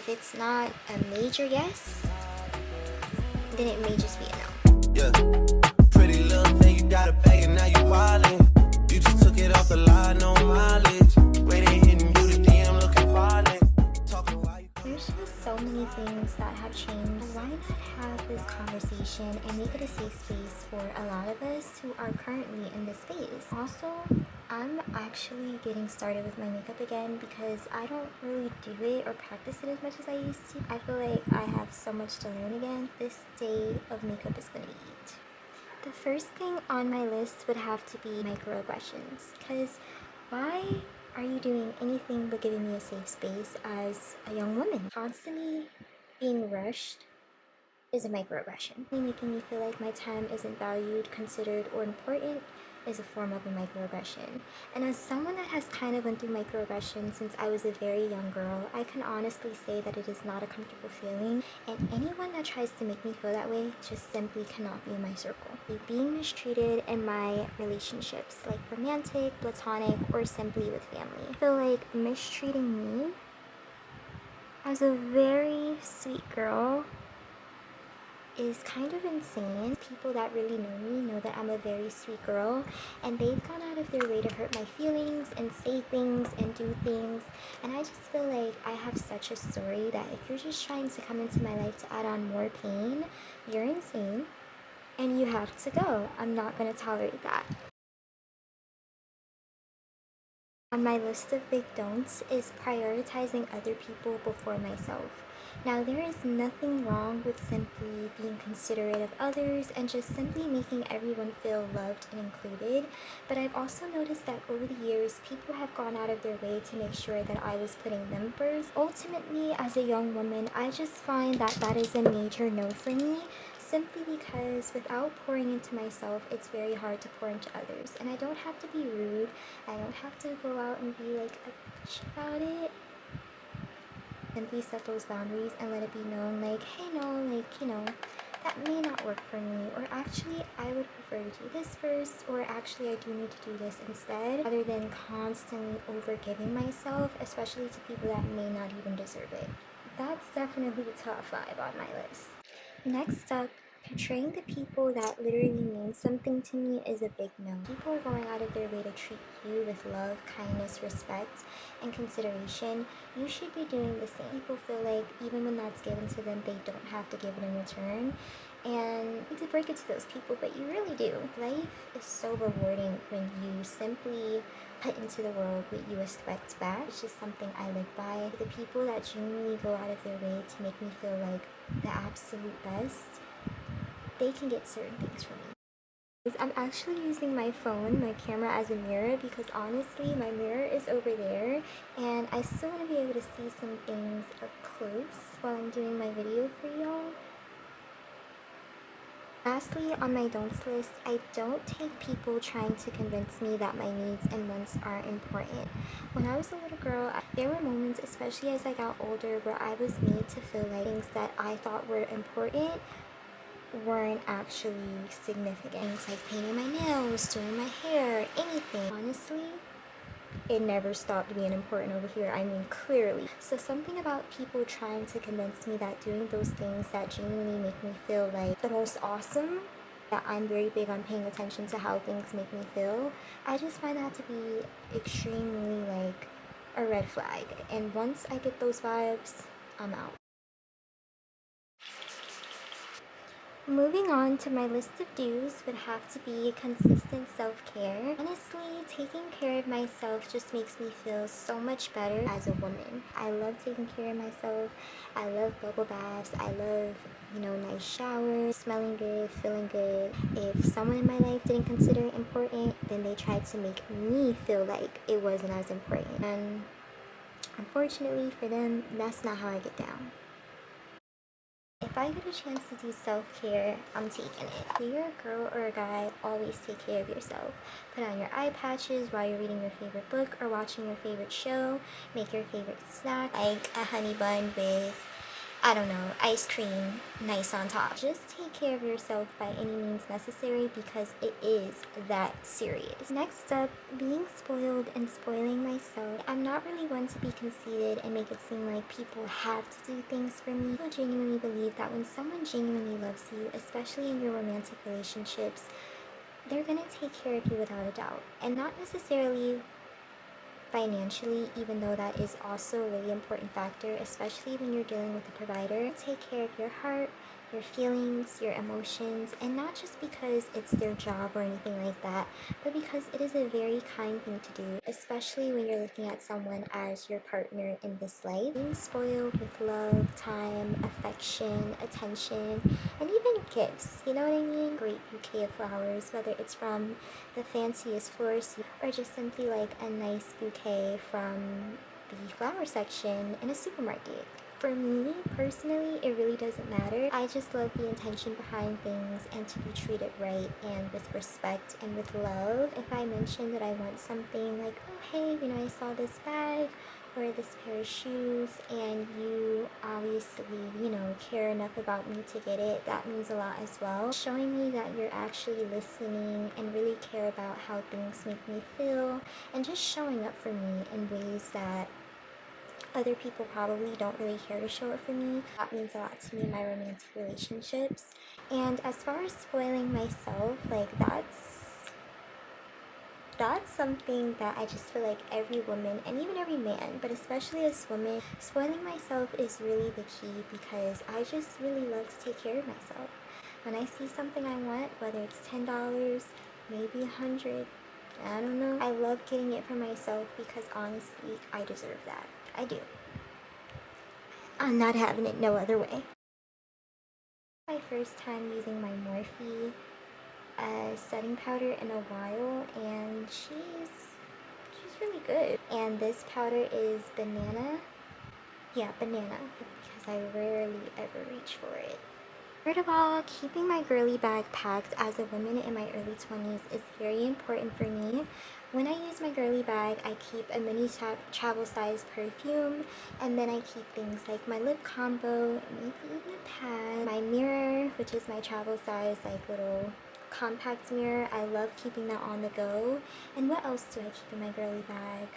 If it's not a major yes, then it may just be a no. Yeah, pretty little thing, you got a bag and now you wildin'. You just took it off the line, no mileage. Waiting, hitting you the DM, looking violent. Talking while you. There's just so many things that have changed. Why not have this conversation and make it a safe space for a lot of us who are currently in this space? Also, I'm actually getting started with my makeup again because I don't really do it or practice it as much as I used to. I feel like I have so much to learn again. This day of makeup is gonna eat. The first thing on my list would have to be microaggressions, because why are you doing anything but giving me a safe space as a young woman? Constantly being rushed is a microaggression. Making me feel like my time isn't valued, considered, or important is a form of a microaggression. And as someone that has kind of went through microaggression since I was a very young girl, I can honestly say that it is not a comfortable feeling, and anyone that tries to make me feel that way just simply cannot be in my circle. Being mistreated in my relationships, like romantic, platonic, or simply with family. I feel like mistreating me as a very sweet girl is kind of insane. People that really know me know that I'm a very sweet girl, and they've gone out of their way to hurt my feelings and say things and do things, and I just feel like I have such a story that if you're just trying to come into my life to add on more pain, you're insane and you have to go. I'm not going to tolerate that. On my list of big don'ts is prioritizing other people before myself. Now, there is nothing wrong with simply being considerate of others and just simply making everyone feel loved and included, but I've also noticed that over the years, people have gone out of their way to make sure that I was putting them first. Ultimately, as a young woman, I just find that that is a major no for me, simply because without pouring into myself, it's very hard to pour into others. And I don't have to be rude, I don't have to go out and be like a bitch about it. Simply set those boundaries and let it be known, like, hey, no, like, you know, that may not work for me, or actually I would prefer to do this first, or actually I do need to do this instead, rather than constantly overgiving myself, especially to people that may not even deserve it. That's definitely the top 5 on my list. Next up, portraying the people that literally mean something to me is a big no. People are going out of their way to treat you with love, kindness, respect, and consideration. You should be doing the same. People feel like even when that's given to them, they don't have to give it in return. And you could break it to those people, but you really do. Life is so rewarding when you simply put into the world what you expect back. It's just something I live by. The people that genuinely go out of their way to make me feel like the absolute best, they can get certain things from me. I'm actually using my phone, my camera, as a mirror because honestly my mirror is over there and I still want to be able to see some things up close while I'm doing my video for y'all. Lastly, on my don'ts list, I don't take people trying to convince me that my needs and wants are important. When I was a little girl, there were moments, especially as I got older, where I was made to feel like things that I thought were important weren't actually significant. Things like painting my nails, doing my hair, anything. Honestly, it never stopped being important over here. I mean, clearly. So something about people trying to convince me that doing those things that genuinely make me feel like the most awesome, that I'm very big on paying attention to how things make me feel, I just find that to be extremely like a red flag. And once I get those vibes, I'm out. Moving on to my list of do's would have to be consistent self-care. Honestly, taking care of myself just makes me feel so much better as a woman. I love taking care of myself. I love bubble baths. I love, nice showers, smelling good, feeling good. If someone in my life didn't consider it important, then they tried to make me feel like it wasn't as important. And unfortunately for them, that's not how I get down. If I get a chance to do self-care, I'm taking it. If you're a girl or a guy, always take care of yourself. Put on your eye patches while you're reading your favorite book or watching your favorite show. Make your favorite snack, like a honey bun with I don't know, ice cream nice on top. Just take care of yourself by any means necessary because it is that serious. Next up, being spoiled and spoiling myself. I'm not really one to be conceited and make it seem like people have to do things for me. I genuinely believe that when someone genuinely loves you, especially in your romantic relationships, they're gonna take care of you without a doubt. And not necessarily financially, even though that is also a really important factor, especially when you're dealing with a provider. Take care of your heart, your feelings, your emotions, and not just because it's their job or anything like that, but because it is a very kind thing to do, especially when you're looking at someone as your partner in this life. Being spoiled with love, time, affection, attention, and even gifts, you know what I mean? Great bouquet of flowers, whether it's from the fanciest florist or just simply like a nice bouquet from the flower section in a supermarket. For me, personally, it really doesn't matter. I just love the intention behind things and to be treated right and with respect and with love. If I mention that I want something like, oh hey, you know, I saw this bag or this pair of shoes and you obviously, you know, care enough about me to get it, that means a lot as well. Showing me that you're actually listening and really care about how things make me feel and just showing up for me in ways that other people probably don't really care to show it for me. That means a lot to me in my romantic relationships. And as far as spoiling myself, like that's something that I just feel like every woman and even every man, but especially as women, spoiling myself is really the key because I just really love to take care of myself. When I see something I want, whether it's $10, maybe $100, I don't know, I love getting it for myself because honestly, I deserve that. I do. I'm not having it no other way. My first time using my Morphe setting powder in a while, and she's really good. And this powder is banana. Yeah, banana, because I rarely ever reach for it. Third of all, keeping my girly bag packed as a woman in my early 20s is very important for me. When I use my girly bag, I keep a mini travel size perfume, and then I keep things like my lip combo, maybe even a pad, my mirror, which is my travel size like little compact mirror. I love keeping that on the go. And what else do I keep in my girly bag?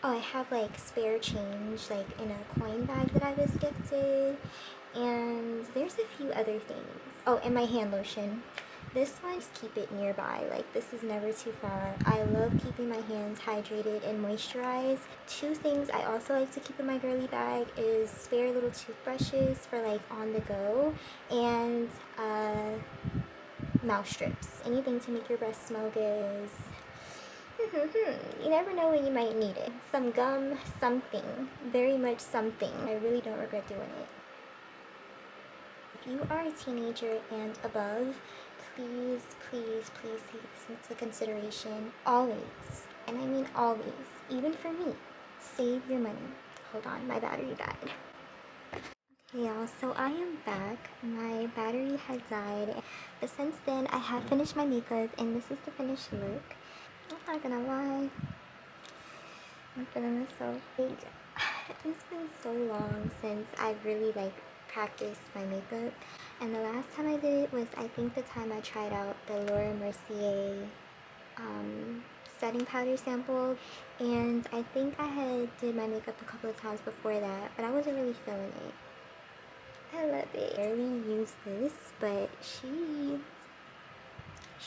Oh, I have like spare change like in a coin bag that I was gifted. And there's a few other things. Oh, and my hand lotion. This one, just keep it nearby. Like, this is never too far. I love keeping my hands hydrated and moisturized. Two things I also like to keep in my girly bag is spare little toothbrushes for like on the go, and mouth strips. Anything to make your breath smell good. You never know when you might need it. Some gum, something. Very much something. I really don't regret doing it. If you are a teenager and above, please, please, please take this into consideration. Always, and I mean always, even for me, save your money. Hold on, my battery died. Okay, y'all, so I am back. My battery had died, but since then I have finished my makeup, and this is the finished look. I'm not gonna lie, I'm feeling myself. It's been so long since I've really practiced my makeup, and the last time I did it was, I think, the time I tried out the Laura Mercier setting powder sample, and I think I had did my makeup a couple of times before that, but I wasn't really feeling it. I love it. I rarely use this, but she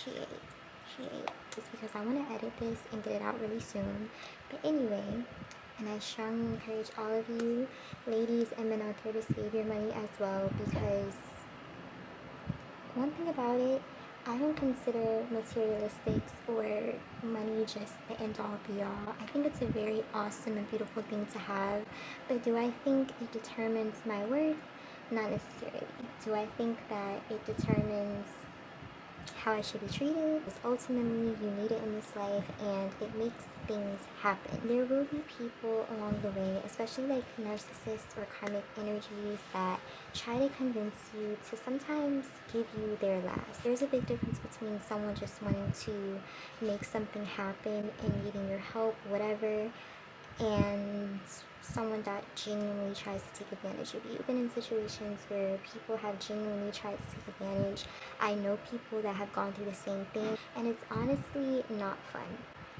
ate. Just because I want to edit this and get it out really soon. But anyway, and I strongly encourage all of you ladies and men out there to save your money as well, because one thing about it, I don't consider materialistics or money just the end all be all. I think it's a very awesome and beautiful thing to have, but do I think it determines my worth? Not necessarily. Do I think that it determines how I should be treated? Because ultimately you need it in this life, and it makes things happen. There will be people along the way, especially like narcissists or karmic energies, that try to convince you to sometimes give you their last. There's a big difference between someone just wanting to make something happen and needing your help, whatever, and someone that genuinely tries to take advantage of you. I've been in situations where people have genuinely tried to take advantage. I know people that have gone through the same thing, and it's honestly not fun.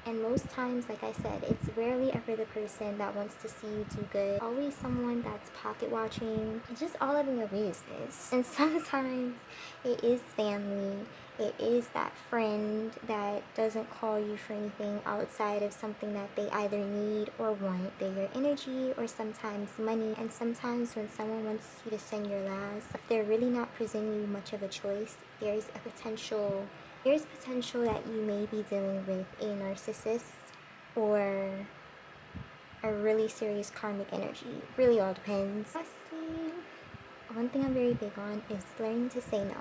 And most times, like I said, it's rarely ever the person that wants to see you do good. Always someone that's pocket watching, just all of your business. And sometimes it is family. It is that friend that doesn't call you for anything outside of something that they either need or want. They're your energy or sometimes money. And sometimes when someone wants you to send your last, if they're really not presenting you much of a choice, there's potential that you may be dealing with a narcissist or a really serious karmic energy. Really all depends. Lastly, one thing I'm very big on is learning to say no.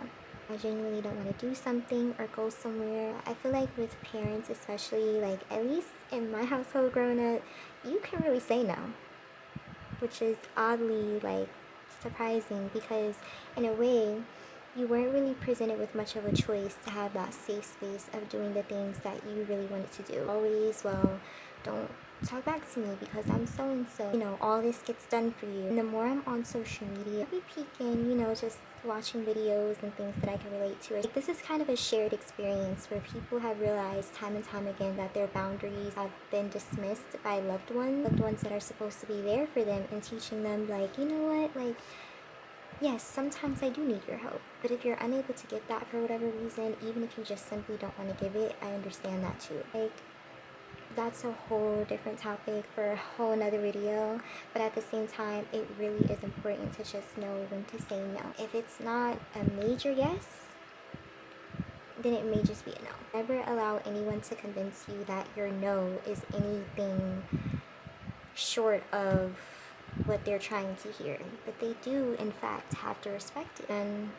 I genuinely don't want to do something or go somewhere. I feel like with parents especially, like at least in my household growing up, you can really say no, which is oddly like surprising because in a way you weren't really presented with much of a choice to have that safe space of doing the things that you really wanted to do. Always, well, don't talk back to me because I'm so and so. You know, all this gets done for you. And the more I'm on social media, I'll be peeking, you know, just watching videos and things that I can relate to. Like, this is kind of a shared experience where people have realized time and time again that their boundaries have been dismissed by loved ones that are supposed to be there for them and teaching them, like, you know what, like, yes, sometimes I do need your help, but if you're unable to get that for whatever reason, even if you just simply don't want to give it, I understand that too. Like, that's a whole different topic for a whole nother video, but at the same time, it really is important to just know when to say no. If it's not a major yes, then it may just be a no. Never allow anyone to convince you that your no is anything short of what they're trying to hear, but they do in fact have to respect it, and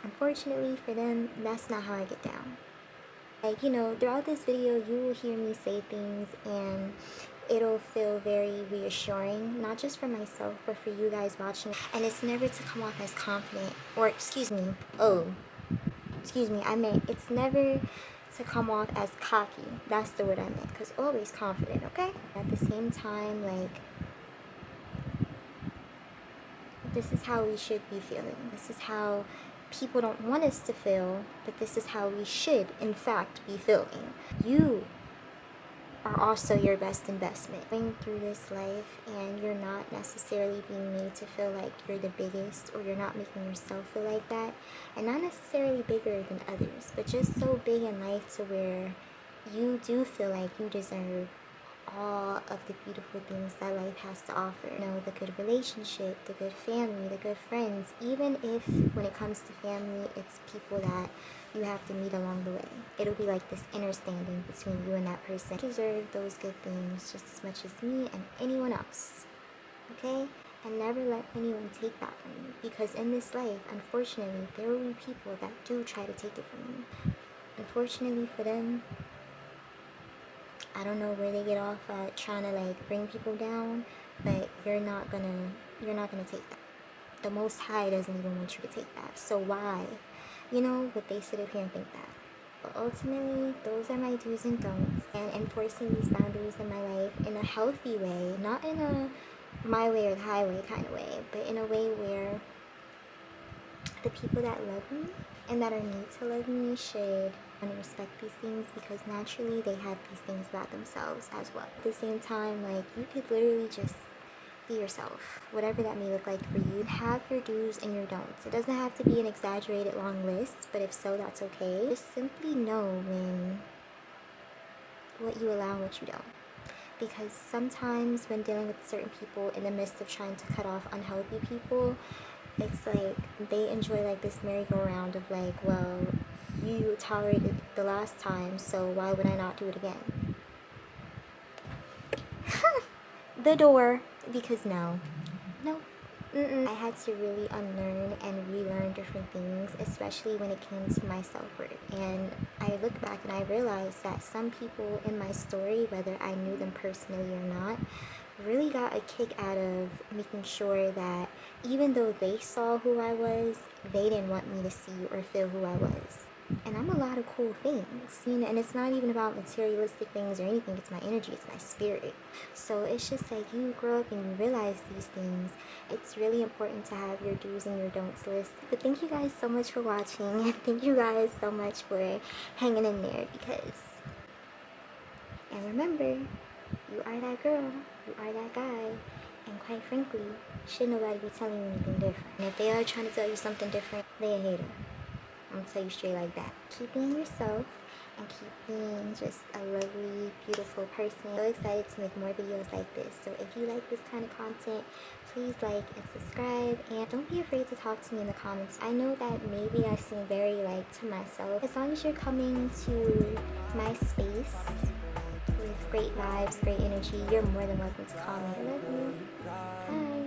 unfortunately for them, that's not how I get down. Like, you know, throughout this video you will hear me say things and it'll feel very reassuring, not just for myself but for you guys watching, and it's never to come off as confident, or I meant it's never to come off as cocky. That's the word I meant, because always confident, okay? At the same time, like, this is how we should be feeling. This is how people don't want us to feel, but this is how we should, in fact, be feeling. You are also your best investment. Going through this life and you're not necessarily being made to feel like you're the biggest, or you're not making yourself feel like that, and not necessarily bigger than others, but just so big in life to where you do feel like you deserve all of the beautiful things that life has to offer. You know, the good relationship, the good family, the good friends, even if when it comes to family, it's people that you have to meet along the way. It'll be like this understanding between you and that person. You deserve those good things just as much as me and anyone else, okay? And never let anyone take that from you, because in this life, unfortunately, there will be people that do try to take it from you. Unfortunately for them, I don't know where they get off at trying to like bring people down, but you're not gonna take that. The Most High doesn't even want you to take that. So why? You know, would they sit up here and think that? But ultimately, those are my do's and don'ts, and enforcing these boundaries in my life in a healthy way, not in a my way or the highway kind of way, but in a way where the people that love me and that are made to love me should respect these things, because naturally they have these things about themselves as well. At the same time, like, you could literally just be yourself, whatever that may look like for you. Have your do's and your don'ts. It doesn't have to be an exaggerated long list, but if so, that's okay. Just simply know what you allow and what you don't. Because sometimes when dealing with certain people in the midst of trying to cut off unhealthy people, it's like they enjoy like this merry-go-round of like, well, you tolerated it the last time, so why would I not do it again? The door. Because no. I had to really unlearn and relearn different things, especially when it came to my self-worth. And I look back and I realized that some people in my story, whether I knew them personally or not, really got a kick out of making sure that even though they saw who I was, they didn't want me to see or feel who I was. And I'm a lot of cool things, you know, and it's not even about materialistic things or anything. It's my energy, it's my spirit. So it's just like you grow up and you realize these things. It's really important to have your do's and your don'ts list. But thank you guys so much for watching, and thank you guys so much for hanging in there, because, and remember, you are that girl, you are that guy, and quite frankly, should nobody be telling you anything different. And if they are trying to tell you something different, they a hater. I'm gonna tell you straight like that. Keep being yourself and keep being just a lovely, beautiful person. I'm so excited to make more videos like this. So if you like this kind of content, please like and subscribe, and don't be afraid to talk to me in the comments. I know that maybe I seem very like to myself. As long as you're coming to my space with great vibes, great energy, you're more than welcome to call me. I love you. Bye.